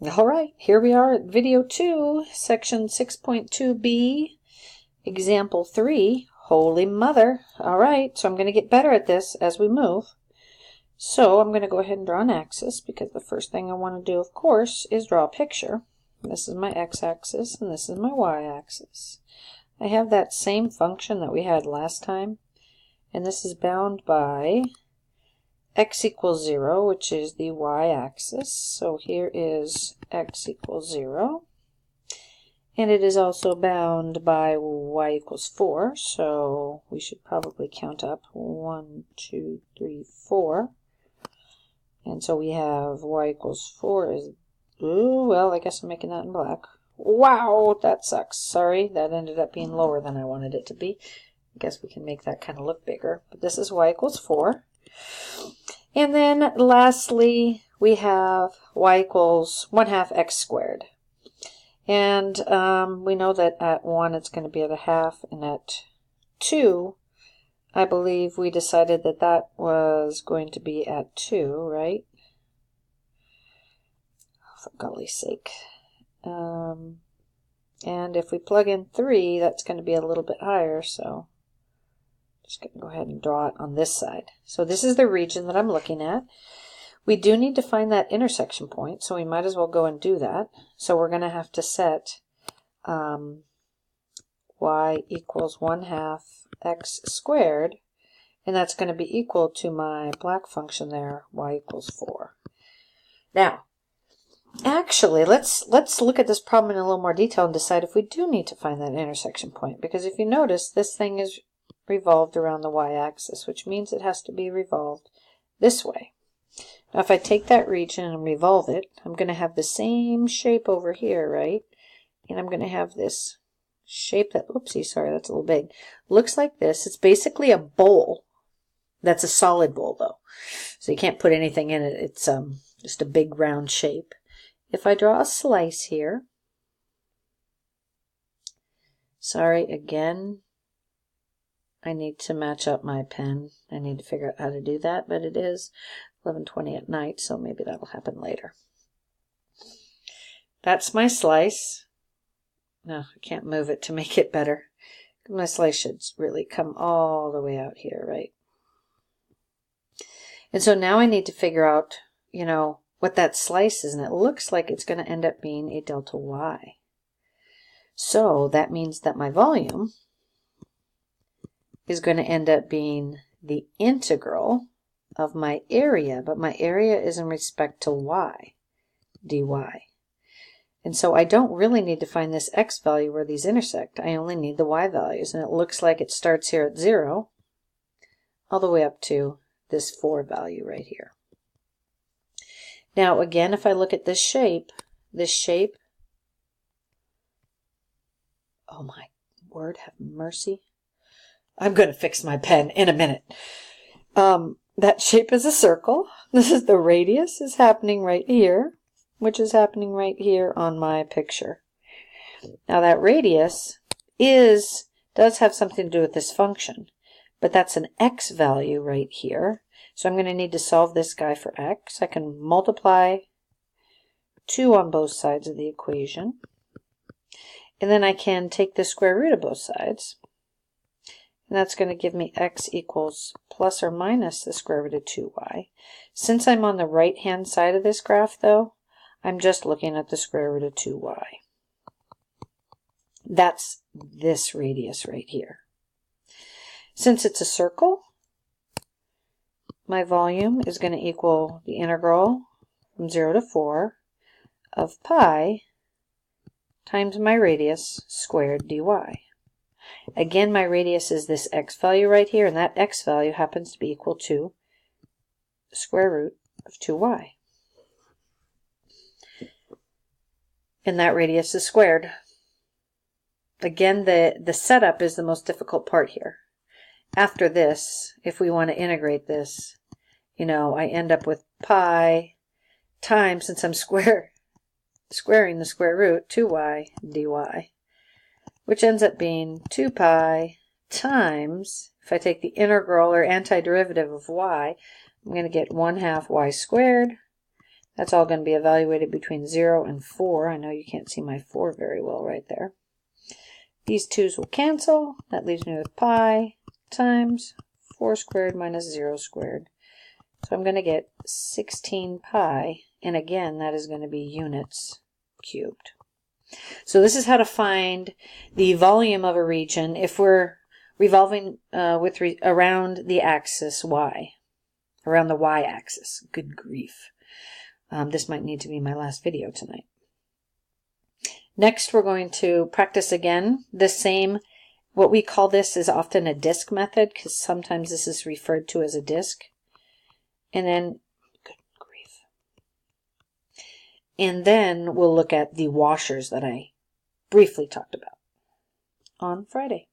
All right, here we are at video 2, section 6.2b, example 3. Holy mother. All right, so I'm going to get better at this as we move. So I'm going to go ahead and draw an axis, because the first thing I want to do, of course, is draw a picture. This is my x-axis, and this is my y-axis. I have that same function that we had last time, and this is bound by x equals 0, which is the y-axis. So here is x equals 0. And it is also bound by y equals 4. So we should probably count up 1, 2, 3, 4. And so we have y equals 4 is, ooh, well, I guess I'm making that in black. Wow, that sucks. Sorry, that ended up being lower than I wanted it to be. I guess we can make that kind of look bigger. But this is y equals 4. And then lastly, we have y equals 1/2 x squared. And we know that at 1 it's going to be at a half, and at 2, I believe we decided that that was going to be at 2, right? For golly's sake. And if we plug in 3, that's going to be a little bit higher, so just going to go ahead and draw it on this side. So this is the region that I'm looking at. We do need to find that intersection point, so we might as well go and do that. So we're going to have to set y equals 1/2 x squared, and that's going to be equal to my black function there, y equals 4. Now, actually, let's look at this problem in a little more detail and decide if we do need to find that intersection point, because if you notice, this thing is revolved around the y-axis, which means it has to be revolved this way. Now if I take that region and revolve it, I'm going to have the same shape over here, right? And I'm going to have this shape that, oopsie, sorry, that's a little big. Looks like this. It's basically a bowl. That's a solid bowl though. So you can't put anything in it. It's just a big round shape. If I draw a slice here, sorry, again, I need to match up my pen. I need to figure out how to do that, but it is 11:20 at night, so maybe that'll happen later. That's my slice. No, I can't move it to make it better. My slice should really come all the way out here, right? And so now I need to figure out, you know, what that slice is, and it looks like it's going to end up being a delta y. So that means that my volume is going to end up being the integral of my area, but my area is in respect to y, dy. And so I don't really need to find this x value where these intersect. I only need the y values, and it looks like it starts here at 0 all the way up to this 4 value right here. Now again, if I look at this shape, oh my word, have mercy. I'm going to fix my pen in a minute. That shape is a circle. This is the radius is happening right here, which is happening right here on my picture. Now that radius does have something to do with this function, but that's an x value right here. So I'm going to need to solve this guy for x. I can multiply 2 on both sides of the equation, and then I can take the square root of both sides. And that's going to give me x equals plus or minus the square root of 2y. Since I'm on the right-hand side of this graph, though, I'm just looking at the square root of 2y. That's this radius right here. Since it's a circle, my volume is going to equal the integral from 0 to 4 of pi times my radius squared dy. Again, my radius is this x value right here, and that x value happens to be equal to the square root of 2y. And that radius is squared. Again, the setup is the most difficult part here. After this, if we want to integrate this, you know, I end up with pi times, since I'm squaring the square root, 2y dy. Which ends up being 2 pi times, if I take the integral or antiderivative of y, I'm going to get 1/2 y squared That's all going to be evaluated between 0 and 4. I know you can't see my 4 very well right there. These 2's will cancel. That leaves me with pi times 4 squared minus 0 squared. So I'm going to get 16 pi, and again, that is going to be units cubed. So this is how to find the volume of a region if we're revolving around the axis y, around the y-axis. Good grief. This might need to be my last video tonight. Next, we're going to practice again the same. What we call this is often a disk method, because sometimes this is referred to as a disk. And then, good grief. And then we'll look at the washers that I briefly talked about on Friday.